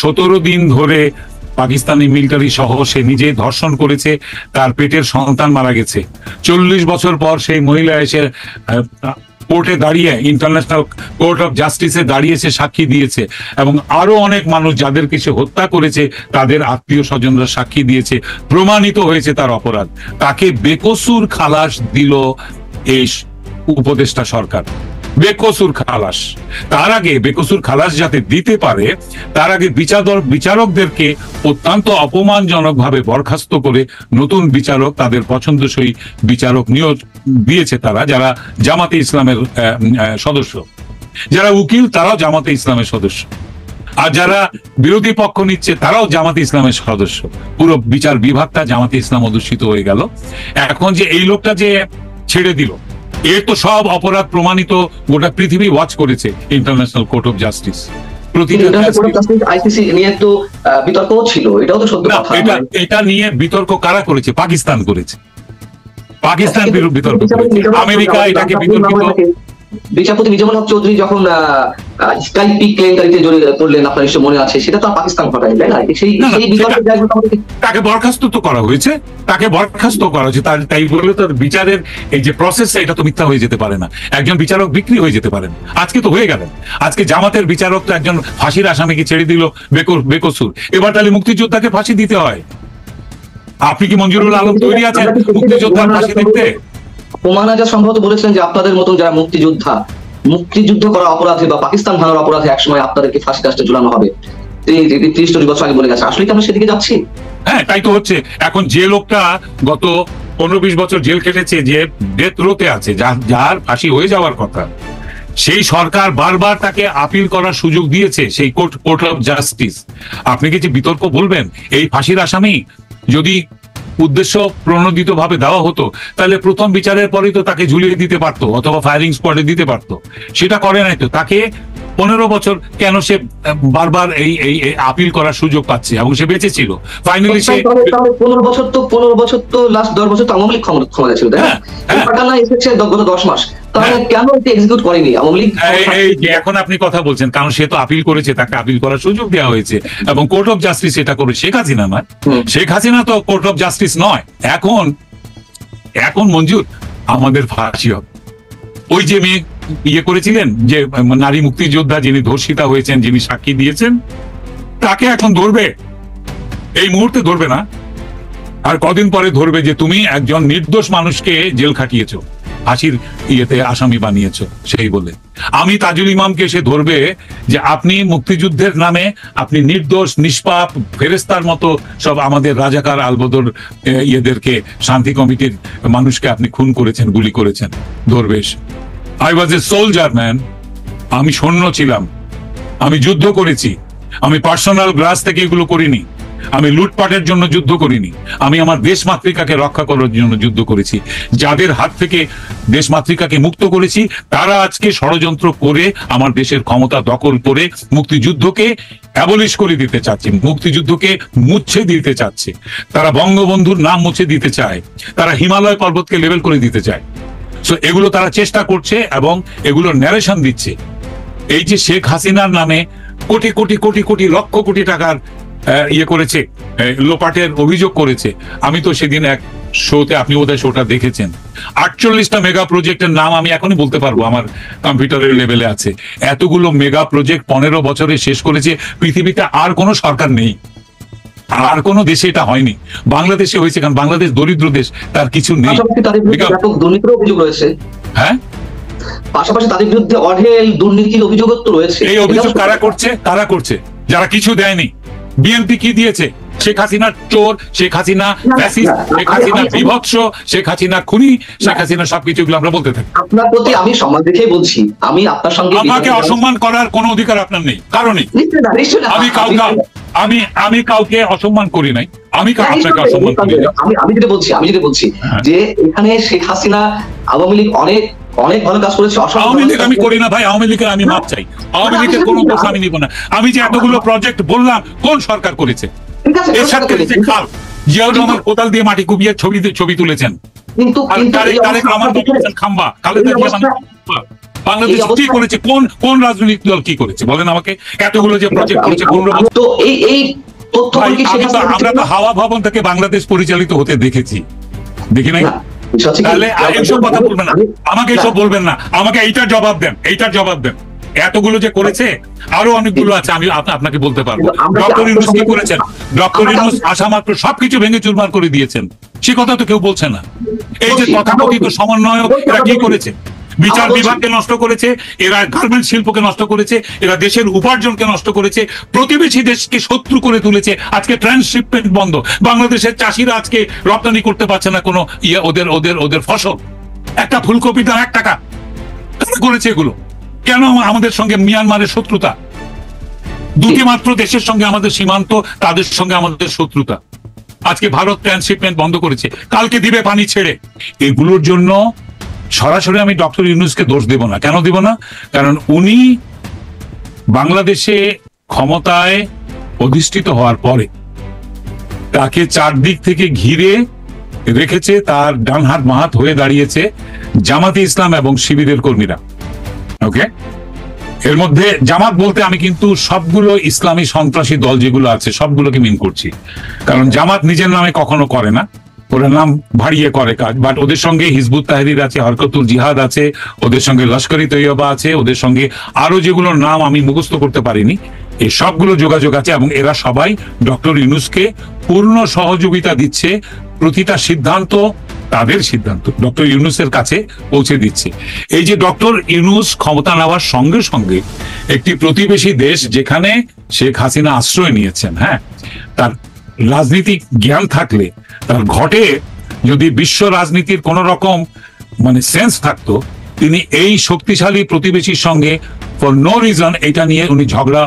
17 দিন ধরে পাকিস্তানি মিলিটারি সহ সে নিজে ধর্ষণ করেছে, তার পেটের সন্তান মারা গেছে। 40 বছর পর সেই মহিলা এসে কোর্টে দাঁড়িয়ে, ইন্টারন্যাশনাল কোর্ট অফ জাস্টিসে দাঁড়িয়ে সে সাক্ষী দিয়েছে, এবং আরো অনেক মানুষ যাদেরকে সে হত্যা করেছে তাদের আত্মীয় স্বজনরা সাক্ষী দিয়েছে, প্রমাণিত হয়েছে তার অপরাধ। তাকে বেকসুর খালাস দিল এই উপদেষ্টা সরকার, বেকসুর খালাস। তার আগে বেকসুর খালাস যাতে দিতে পারে, তার আগে বিচারকদেরকে অত্যন্ত অপমানজনক ভাবে বরখাস্ত করে নতুন বিচারক, তাদের পছন্দসই বিচারক নিয়োগ দিয়েছে তারা, যারা জামাতে ইসলামের সদস্য। যারা উকিল তারাও জামাতে ইসলামের সদস্য, আর যারা বিরোধী পক্ষ নিচ্ছে তারাও জামাতে ইসলামের সদস্য। পুরো বিচার বিভাগটা জামাতে ইসলাম অধ্যুষিত হয়ে গেল। এখন যে এই লোকটা যে ছেড়ে দিল, এর তো সব অপরাধ প্রমাণিত, গোটা পৃথিবী ওয়াচ করেছে ইন্টারন্যাশনাল কোর্ট অফ জাস্টিস। এটা নিয়ে বিতর্ক কারা করেছে? পাকিস্তান করেছে, পাকিস্তান বিতর্ক করেছে, আমেরিকা এটাকে বিতর্কিত। বিচারপতি মিজানুল হক চৌধুরী যখন স্কাইপি কেলেঙ্কারিতে জড়িয়ে পড়লেন, আপনার নিশ্চয় মনে আছে, সেটা তো পাকিস্তান ঘটায়, তাই না? তাকে বরখাস্ত তো করা হয়েছে, তাকে বরখাস্ত করা হয়েছে, তাই বলে তার বিচারের এই যে প্রসেস, এটা তো মিথ্যা হয়ে যেতে পারে না। একজন বিচারক বিক্রি হয়ে যেতে পারেন, আজকে তো হয়ে গেলেন। আজকে জামাতের বিচারক তো একজন ফাঁসির আসামিকে ছেড়ে দিল বেকসুর, এবার তাহলে মুক্তিযোদ্ধাকে ফাঁসি দিতে হয়। আপনি কি মঞ্জুরুল আলম তৈরি আছেন মুক্তিযোদ্ধার ফাঁসি দিতে? ওমান আজাদ সম্ভবত বলেছিলেন যে আপনাদের মতন যারা মুক্তিযুদ্ধ করা অপরাধে বা পাকিস্তান ভাঙার অপরাধে একসময় আপনাদেরকে ফাঁসি কাস্টে ঝুলানো হবে। 30-40 বছর আগে বলে গেছে। আসলে কি আমরা সেদিকে যাচ্ছি? হ্যাঁ, তাই তো হচ্ছে। এখন যে লোকটা গত 15-20 বছর জেল কেটেছে, যে ডেথ রোতে আছে, যার ফাঁসি হয়ে যাওয়ার কথা, সেই সরকার বারবার তাকে আপিল করার সুযোগ দিয়েছে সেই কোর্ট অফ জাস্টিস। আপনি কি যে বিতর্ক বলবেন? এই ফাঁসির আসামি যদি উদ্দেশ্য প্রণোদিত ভাবে দেওয়া হতো, তাহলে প্রথম বিচারের পরেই তো তাকে ঝুলিয়ে দিতে পারতো, অথবা ফায়ারিং স্কোয়াডে দিতে পারতো। সেটা করে নাই তো। তাকে 15 বছর কেন সে বারবার এই আপিল করার সুযোগ পাচ্ছে, এবং সে বেঁচে ছিল। ফাইনালি সে 15 বছর তো লাস্ট 10 বছর তো আওয়ামী লীগ ক্ষমতা ছিল, তাই না? এসেছে গত 10 মাস, তাহলে কেন এটা এক্সিকিউট করেনি আওয়ামী লীগ? এই যে এখন আপনি কথা বলছেন, কারণ সে তো আপিল করেছে, তাকে আপিল করার সুযোগ দেওয়া হয়েছে, এবং কোর্ট অফ জাস্টিস এটা করে। শেখ হাসিনা নয়, শেখ হাসিনা তো কোর্ট অফ জাস্টিস নয়। এখন মঞ্জুর আমাদের ফাঁসি হবে। ওই যে মেয়ে করেছিলেন, যে নারী মুক্তিযোদ্ধা যিনি ধর্ষিতা হয়েছেন, যিনি সাক্ষী দিয়েছেন, তাকে এখন ধরবে, এই মুহূর্তে ধরবে না, আর কদিন পরে ধরবে যে তুমি একজন নির্দোষ মানুষকে জেল খাটিয়েছো, ফাঁসির আসামি বানিয়েছো সেই বলে। আমি তাজুল ইমামকে সে ধরবে যে আপনি মুক্তিযুদ্ধের নামে আপনি নির্দোষ নিষ্পাপ ফেরেস্তার মতো সব আমাদের রাজাকার আলবদর ইয়েদেরকে, শান্তি কমিটির মানুষকে আপনি খুন করেছেন, গুলি করেছেন। ধরবে। I was a soldier man, আমি সৈন্য ছিলাম, আমি যুদ্ধ করেছি, আমি পার্সোনাল গ্রাস থেকে এগুলো করিনি, আমি লুটপাটের জন্য যুদ্ধ করিনি, আমি আমার দেশ মাতৃকাকে রক্ষা করার জন্য যুদ্ধ করেছি। যাদের হাত থেকে দেশ মাতৃকাকে মুক্ত করেছি, তারা আজকে ষড়যন্ত্র করে আমার দেশের ক্ষমতা দখল করে মুক্তিযুদ্ধকে অ্যাবলিশ করে দিতে চাচ্ছে, মুক্তিযুদ্ধকে মুছে দিতে চাচ্ছে। তারা বঙ্গবন্ধুর নাম মুছে দিতে চায়, তারা হিমালয় পর্বতকে লেভেল করে দিতে চায়। সো এগুলো তারা চেষ্টা করছে, এবং এগুলো ন্যারেশন দিচ্ছে। এই যে শেখ হাসিনার নামে কোটি কোটি কোটি কোটি লক্ষ কোটি টাকার করেছে, লোপাটের অভিযোগ করেছে। আমি তো সেদিন এক শোতে, আপনি বোধহয় শোটা দেখেছেন, 48টা মেগা প্রজেক্টের নাম আমি এখনই বলতে পারবো, আমার কম্পিউটারের লেভেলে আছে। এতগুলো মেগা প্রজেক্ট 15 বছরে শেষ করেছে। পৃথিবীতে আর কোনো সরকার নেই, আর কোনো দেশে এটা হয়নি। বাংলাদেশে হয়েছে, কারণ বাংলাদেশ দরিদ্র দেশ, তার কিছু নেই। হ্যাঁ, পাশাপাশি তাদের বিরুদ্ধে অঢেল দুর্নীতির অভিযোগ তো রয়েছে। এই অভিযোগ কারা করছে? যারা কিছু দেয়নি। বিএনপি কি দিয়েছে? শেখ হাসিনা চোর, শেখ হাসিনা ফ্যাসিস্ট, শেখ হাসিনা বিভৎস, শেখ হাসিনা খুনি, শেখ হাসিনা সবকিছু এগুলো আমরা বলতে থাকি। আপনার প্রতি আমি সম্মান দেখেই বলছি, আমি আপনার সঙ্গে আমাকে অসম্মান করার কোনো অধিকার আপনার নেই, কারণে আমি কাউকে অসম্মান করি নাই, আমি আপনাকে অসম্মান করি নাই। আমি যেটা বলছি যে এখানে শেখ হাসিনা আওয়ামী লীগ অনেক ভালো কাজ করেছে। আওয়ামী লীগ আমি করি না ভাই, আওয়ামী লীগের আমি মাপ চাই। আওয়ামী লীগের কোনো দোষ আমি নিব না। আমি যে এতগুলো প্রজেক্ট বললাম, কোন সরকার করেছে? জিয়াউর রহমান কোদাল দিয়ে মাটি কুপিয়ে ছবি তুলেছেন, কিন্তু খাম্বা, খালেদা জিয়া বাংলাদেশ কি করেছে, কোন কোন রাজনৈতিক দল কি করেছে বলেন আমাকে? এতগুলো যে প্রজেক্ট করেছে, তো এই আমরা তো হাওয়া ভবন থেকে বাংলাদেশ পরিচালিত হতে দেখেছি, দেখি নাই? তাহলে এইসব কথা বলবেন না, আমাকে এসব বলবেন না, আমাকে এইটার জবাব দেন, এইটার জবাব দেন। এতগুলো যে করেছে, আরো অনেকগুলো আছে, আমি আপনাকে বলতে পারবো। ডক্টর ইউনূস কি করেছেন? ডক্টর ইউনূস আসা মাত্র সবকিছু ভেঙে চুরমার করে দিয়েছেন, সে কথা তো কেউ বলছে না। এই যে তথাকথিত সমন্বয়ক, এরা কি করেছে? বিচার বিভাগকে নষ্ট করেছে, এরা গার্মেন্টস শিল্পকে নষ্ট করেছে, এরা দেশের উপার্জনকে নষ্ট করেছে, প্রতিবেশী দেশকে শত্রু করে তুলেছে। আজকে ট্রান্সশিপমেন্ট বন্ধ, বাংলাদেশের চাষিরা আজকে রপ্তানি করতে পারছে না কোনো ওদের ওদের ওদের ফসল। একটা ফুলকপির দাম 1 টাকা করেছে এগুলো। কেন আমাদের সঙ্গে মিয়ানমারের শত্রুতা? দুটি মাত্র দেশের সঙ্গে আমাদের সীমান্ত, তাদের সঙ্গে আমাদের শত্রুতা। আজকে ভারত ট্রান্সশিপমেন্ট বন্ধ করেছে, কালকে দিবে পানি ছেড়ে। এগুলোর জন্য সরাসরি আমি ডক্টর ইউনূসকে দোষ দেব না। কেন দেব না? কারণ উনি বাংলাদেশে ক্ষমতায় অধিষ্ঠিত হওয়ার পরে তাকে চারদিক থেকে ঘিরে রেখেছে, তার ডান হাত মাহাত হয়ে দাঁড়িয়েছে জামাতে ইসলাম এবং শিবিরের কর্মীরা। ওকে, এর মধ্যে জামাত বলতে আমি কিন্তু সবগুলো ইসলামী সন্ত্রাসী দল যেগুলো আছে সবগুলোকে মিন করছি, কারণ জামাত নিজের নামে কখনো করে না, ওরা নাম ভাড়িয়ে করে কাজ। বাট ওদের সঙ্গে হিজবুত তাহরির আছে, হরকতুল জিহাদ আছে, ওদের সঙ্গে লস্করি তৈয়বা আছে, ওদের সঙ্গে আরো যেগুলোর নাম আমি মুখস্থ করতে পারিনি, এই সবগুলো যোগাযোগ আছে। এবং এরা সবাই ডক্টর ইউনূসকে পূর্ণ সহযোগিতা দিচ্ছে, প্রতিটা সিদ্ধান্ত তাদের সিদ্ধান্ত ডক্টর ইউনূসের কাছে পৌঁছে দিচ্ছে। এই যে ডক্টর ইউনূস ক্ষমতা নেওয়ার সঙ্গে সঙ্গে একটি প্রতিবেশী দেশ যেখানে শেখ হাসিনা আশ্রয় নিয়েছেন, হ্যাঁ, তার রাজনীতিক জ্ঞান থাকলে, তার ঘটে যদি বিশ্ব রাজনীতির কোন রকম মানে সেন্স থাকতো, তিনি এই শক্তিশালী প্রতিবেশীর সঙ্গে ফর নো রিজন এটা নিয়ে উনি ঝগড়া,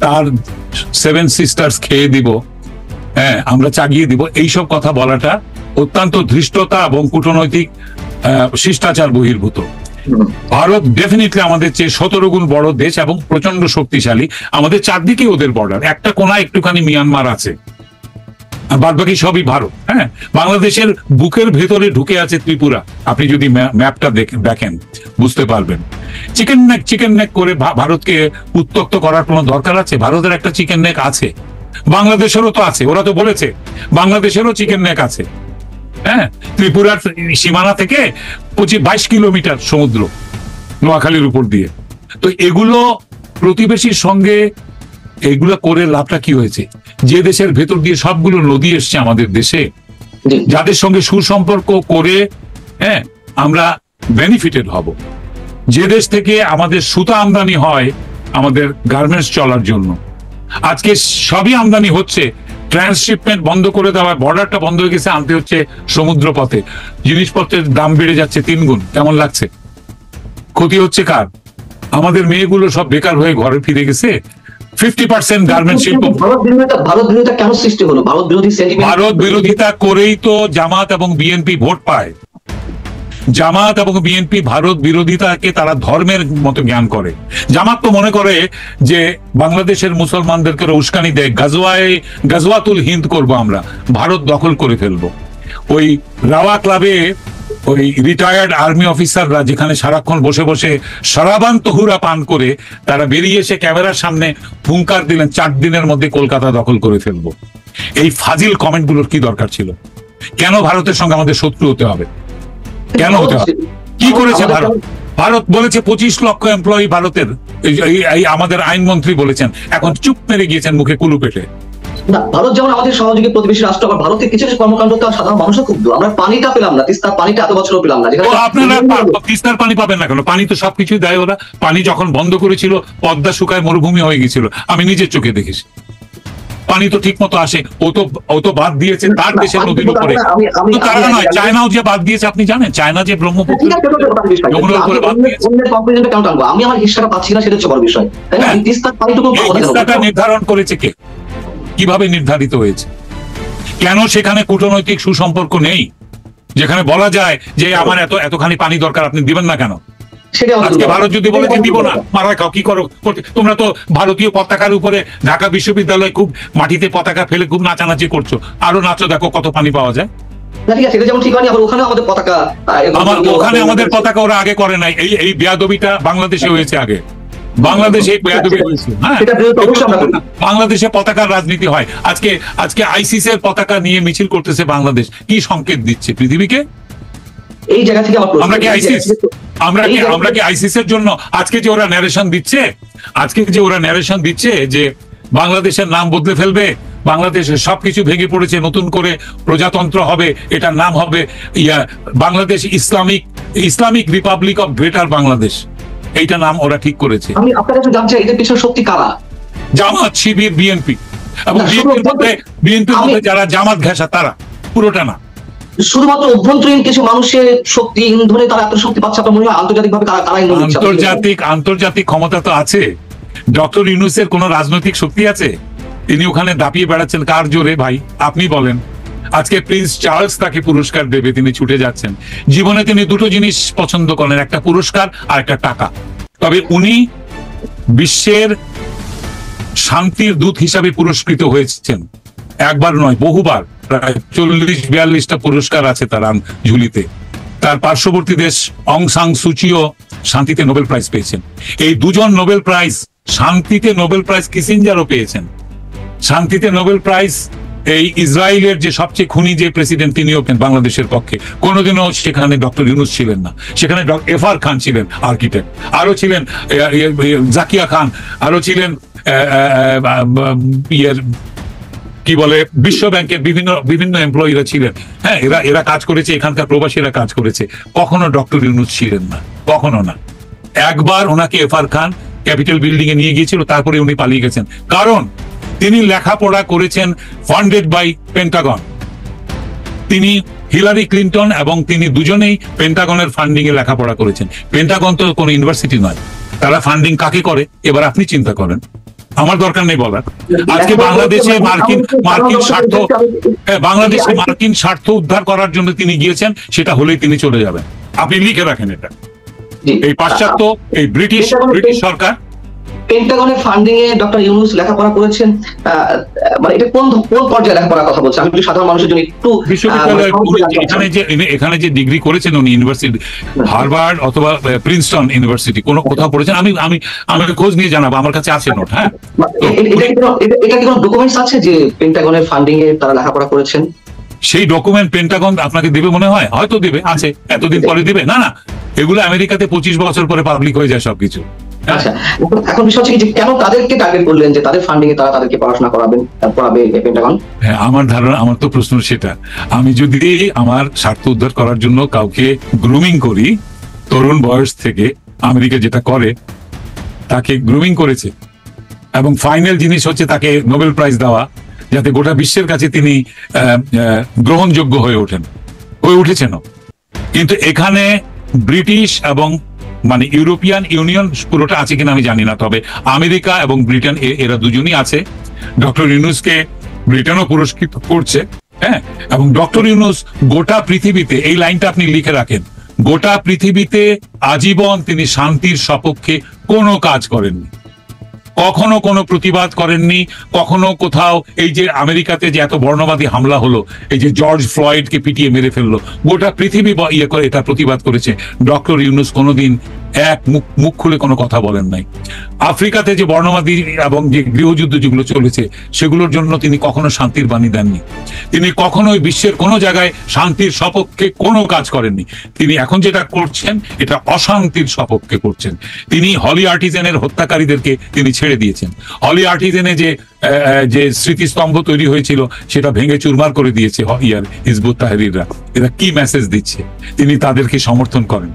তার 7 সিস্টার্স খেয়ে দিব, হ্যাঁ আমরা চাগিয়ে দিব, এইসব কথা বলাটা অত্যন্ত ধৃষ্টতা এবং কূটনৈতিক শিষ্টাচার বহির্ভূত। ভারত ডেফিনেটলি আমাদের চেয়ে 17 গুণ বড় দেশ এবং প্রচন্ড শক্তিশালী। আমাদের চারদিকে ওদের বর্ডার, একটা কোনায় একটুখানি মিয়ানমার আছে, বাদ বাকি সবই ভারত। হ্যাঁ, বাংলাদেশের বুকের ভেতরে ঢুকে আছে ত্রিপুরা। আপনি যদি ম্যাপটা দেখেন বুঝতে পারবেন। চিকেন নেক করে ভারতকে উত্তক্ত করার কোনো দরকার আছে? ভারতের একটা চিকেন নেক আছে, বাংলাদেশেরও তো আছে, ওরা তো বলেছে বাংলাদেশেরও চিকেন নেক আছে। হ্যাঁ, ত্রিপুরার সীমানা থেকে 22 কিলোমিটার সমুদ্র নোয়াখালীর উপর দিয়ে। তো এগুলো প্রতিবেশীর সঙ্গে এগুলো করে লাভটা কি হয়েছে? যে দেশের ভেতর দিয়ে সবগুলো নদী এসছে আমাদের দেশে, যাদের সঙ্গে সুসম্পর্ক করে হ্যাঁ আমরা বেনিফিটেড হব। যে দেশ থেকে আমাদের সুতা আমদানি হয় আমাদের গার্মেন্টস চলার জন্য, আজকে সবই আমদানি হচ্ছে, ট্রান্সশিপমেন্ট বন্ধ করে দেওয়া, বর্ডারটা বন্ধ হয়ে গেছে, আনতে হচ্ছে সমুদ্র পথে, জিনিসপত্রের দাম বেড়ে যাচ্ছে 3 গুণ। কেমন লাগছে? ক্ষতি হচ্ছে কার? আমাদের মেয়েগুলো সব বেকার হয়ে ঘরে ফিরে গেছে। 50% গার্মেন্ট শিল্প। ভারত বিরোধিতা কেন সৃষ্টি হলো? ভারত বিরোধিতা করেই তো জামাত এবং বিএনপি ভোট পায়। জামাত এবং বিএনপি ভারত বিরোধিতাকে তারা ধর্মের মতো জ্ঞান করে। জামাত তো মনে করে যে বাংলাদেশের মুসলমানদেরকে উস্কানি দেয়, গাজওয়াতুল হিন্দ করব আমরা, ভারত দখল করে ফেলবো। ওই রাওয়া ক্লাবে ওই রিটায়ার্ড আর্মি অফিসাররা যেখানে সারাক্ষণ বসে বসে শরাবান তহুরা পান করে, তারা বেরিয়ে এসে ক্যামেরার সামনে হুঙ্কার দিলেন 4 দিনের মধ্যে কলকাতা দখল করে ফেলবো। এই ফাজিল কমেন্টগুলোর কি দরকার ছিল? কেন ভারতের সঙ্গে আমাদের শত্রু হতে হবে? কেন হতে হবে? কি করেছে ভারত? ভারত বলেছে 25 লক্ষ এমপ্লয়ি ভারতের, এই আমাদের আইনমন্ত্রী বলেছেন, এখন চুপ মেরে গিয়েছেন মুখে কুলু পেটে। না, ভারত যেমন আমাদের সহযোগী প্রতিবেশী রাষ্ট্র, আবার ভারতের কিছু কিছু কর্মকাণ্ড তো সাধারণ মানুষও খুব দূর। আমরা পানিটা পেলাম না, তিস্তার পানিটা এত বছরও পেলাম না। আপনারা তিস্তার পানি পাবেন না কেন? পানি তো সবকিছুই দেয় ওরা। পানি যখন বন্ধ করেছিল পদ্মা শুকায় মরুভূমি হয়ে গেছিল, আমি নিজের চোখে দেখেছি। পানি তো ঠিক মতো আসে। ও তো বাদ দিয়েছে তার দেশের নদীর উপরে, তারা নয়, চায়নাও যে বাদ দিয়েছে আপনি জানেন? চায়না যে ব্রহ্মপুত্র যমুনার উপরে বাদ দিয়েছে। আমি আমার হিসাবটা পাচ্ছি না, সেটা হচ্ছে বড় বিষয়। তিস্তার পানিটুকু নির্ধারণ করেছে কে? কিভাবে নির্ধারিত হয়েছে? কেন সেখানে কূটনৈতিক সুসম্পর্ক নেই? যেখানে বলা যায় যে আমার এতখানি পানি দরকার, আপনি দিবেন না কেন? আজকে ভারত যদি বলে দিব না, মারা খাও, কি করো? তোমরা তো ভারতীয় পতাকার উপরে ঢাকা বিশ্ববিদ্যালয় খুব মাটিতে পতাকা ফেলে খুব নাচানাচি করছো, আরো নাচো, দেখো কত পানি পাওয়া যায়। না ঠিক আছে, এটা যেমন ঠিক হয়নি, আবার ওখানে আমাদের পতাকা ওখানে আমাদের পতাকা ওরা আগে করে নাই। এই বেয়াদবিটা বাংলাদেশে হয়েছে আগে, বাংলাদেশে এই বেয়াদবি হয়েছে। হ্যাঁ, বাংলাদেশে পতাকার রাজনীতি হয়। আজকে আইসিসি এর পতাকা নিয়ে মিছিল করতেছে বাংলাদেশ, কি সংকেত দিচ্ছে পৃথিবীকে? এই জায়গা থেকে আমরা কি আইসিস এর জন্য আজকে যে ওরা ন্যারেশন দিচ্ছে যে বাংলাদেশের নাম বদলে ফেলবে, বাংলাদেশের সবকিছু ভেঙে পড়েছে, নতুন করে প্রজাতন্ত্র হবে, এটার নাম হবে Bangladesh Islamic Republic of greater Bangladesh, এইটা নাম ওরা ঠিক করেছে। আমি আপনার কাছে জানতে চাই, এদের পিছনে শক্তি কারা? জামাত, শিবির, বিএনপি, এবং বিএনপির মধ্যে যারা জামাত ঘেঁষা তারা, পুরোটা না। শুধুমাত্র অভ্যন্তরীণ কিছু মানুষের শক্তি, ইন্ধনে তারা এত শক্তি পাচ্ছে, আপনার মনে হয় আন্তর্জাতিক ভাবে আন্তর্জাতিক ক্ষমতা তো আছে। ডক্টর ইউনূসের কোন রাজনৈতিক শক্তি আছে? তিনি ওখানে দাপিয়ে বেড়াচ্ছেন কার জোরে ভাই, আপনি বলেন। আজকে প্রিন্স চার্লস তাকে পুরস্কার দেবে, তিনি ছুটে যাচ্ছেন। জীবনে তিনি দুটো জিনিস পছন্দ করেন, একটা পুরস্কার আর একটা টাকা। তবে উনি বিশ্বের শান্তির দূত হিসাবে পুরস্কৃত হয়েছেন, একবার নয় বহুবার, প্রায় 40-42টা পুরস্কার আছে তার ঝুলিতে। তার পার্শ্ববর্তী দেশ অং সান সুচিও শান্তিতে নোবেল প্রাইজ পেয়েছেন। এই দুজন নোবেল প্রাইজ, শান্তিতে নোবেল প্রাইজ কিসিঞ্জারও পেয়েছেন। শান্তিতে নোবেল প্রাইজ এই ইসরায়েলের যে সবচেয়ে খুনি যে প্রেসিডেন্ট, তিনিও বাংলাদেশের পক্ষে। কোনোদিনও সেখানে ডক্টর ইউনূস ছিলেন না, সেখানে এফআর খান ছিলেন আর্কিটেক্ট, আরো ছিলেন জাকিয়া খান, আরো ছিলেন কি বলে বিশ্ব ব্যাংকের বিভিন্ন এমপ্লয়িরা ছিলেন। হ্যাঁ, এরা কাজ করেছে, এখানকার প্রবাসীরা কাজ করেছে। কখনো ডক্টর ইউনূস ছিলেন না, কখনো না। একবার ওনাকে এফআর খান ক্যাপিটাল বিল্ডিং এ নিয়ে গিয়েছিল, তারপরে উনি পালিয়ে গেছেন, কারণ তিনি লেখাপড়া করেছেন ফান্ডেড বাই পেন্টাগন। তিনি হিলারি ক্লিন্টন এবং তিনি দুজনেই পেন্টাগনের ফান্ডিং এ লেখাপড়া করেছেন। পেন্টাগন তো কোনো ইউনিভার্সিটি নয়, তারা ফান্ডিং কাকে করে এবার আপনি চিন্তা করেন, আমার দরকার নেই বলার। আজকে বাংলাদেশে মার্কিন স্বার্থ উদ্ধার করার জন্য তিনি গিয়েছেন, সেটা হলেই তিনি চলে যাবেন। আপনি লিখে রাখেন এটা। এই পাশ্চাত্য, এই ব্রিটিশ সরকার পেন্টাগনের ফান্ডিং এ ডক্টর ইউনূস লেখাপড়া করেছেন, মানে এটা কোন পর্যায়ে লেখাপড়ার কথা বলছেন? আমি সাধারণ মানুষের জন্য একটু বিশ্ববিদ্যালয়, এখানে যে ডিগ্রি করেছেন উনি ইউনিভার্সিটি, হার্ভার্ড অথবা প্রিন্সটন ইউনিভার্সিটি, কোথাও পড়েছেন, আমি খোঁজ নিয়ে জানাবো, আমার কাছে আছে নোট। হ্যাঁ, এটা কি কোনো ডকুমেন্টস আছে যে পেন্টাগনের ফান্ডিং এ তারা লেখাপড়া করেছেন? সেই ডকুমেন্ট পেন্টাগন আপনাকে দেবে মনে হয়? হয়তো দেবে, আছে, এতদিন পরে দেবে না। এগুলো আমেরিকাতে 25 বছর পরে পাবলিক হয়ে যায় সবকিছু। আচ্ছা, এখন বিষয় হচ্ছে যে কেন তাদেরকে টার্গেট করলেন যে তাদের ফান্ডিং এ তাদেরকে পড়াশোনা করাবে পেন্টাগন? হ্যাঁ, আমার তো প্রশ্ন সেটা। আমি যদি আমার স্বার্থ উদ্ধার করার জন্য কাউকে গ্রুমিং করি, তরুণ বয়স থেকে আমেরিকা যেটা করে, তাকে গ্রুমিং করেছে, এবং ফাইনাল জিনিস হচ্ছে তাকে নোবেল প্রাইজ দেওয়া, যাতে গোটা বিশ্বের কাছে তিনি গ্রহণযোগ্য হয়ে উঠেছেন। কিন্তু এখানে ব্রিটিশ এবং মানে ইউরোপিয়ান ইউনিয়ন পুরোটা আছে কিনা আমি জানি না, তবে আমেরিকা এবং ব্রিটেন এরা দুজনই আছে। ডক্টর ইউনূসকে ব্রিটেনও পুরস্কৃত করছে। হ্যাঁ, এবং ডক্টর ইউনূস গোটা পৃথিবীতে, এই লাইনটা আপনি লিখে রাখেন, গোটা পৃথিবীতে আজীবন তিনি শান্তির সপক্ষে কোনো কাজ করেননি, কখনো কোনো প্রতিবাদ করেননি, কখনো কোথাও এই যে আমেরিকাতে যে এত বর্ণবাদী হামলা হলো, এই যে জর্জ ফ্লয়েডকে পিটিয়ে মেরে ফেললো, গোটা পৃথিবী করে এটা প্রতিবাদ করেছে। ডক্টর ইউনূস কোনোদিন মুখ খুলে কোনো কথা বলেন নাই। আফ্রিকাতে যে বর্ণবাদী এবং যে গৃহযুদ্ধ যেগুলো চলেছে, সেগুলোর জন্য তিনি কখনো শান্তির বাণী দেননি। তিনি কখনোই বিশ্বের কোনো জায়গায় শান্তির সপক্ষে কোনো কাজ করেননি। তিনি এখন যেটা করছেন, এটা অশান্তির সপক্ষে করছেন। তিনি হলি আর্টিজেনের হত্যাকারীদেরকে তিনি ছেড়ে দিয়েছেন। হলি আর্টিজেনে যে স্মৃতিস্তম্ভ তৈরি হয়েছিল, সেটা ভেঙে চুরমার করে দিয়েছে হিজবুত তাহরিররা। এরা কি মেসেজ দিচ্ছে? তিনি তাদেরকে সমর্থন করেন।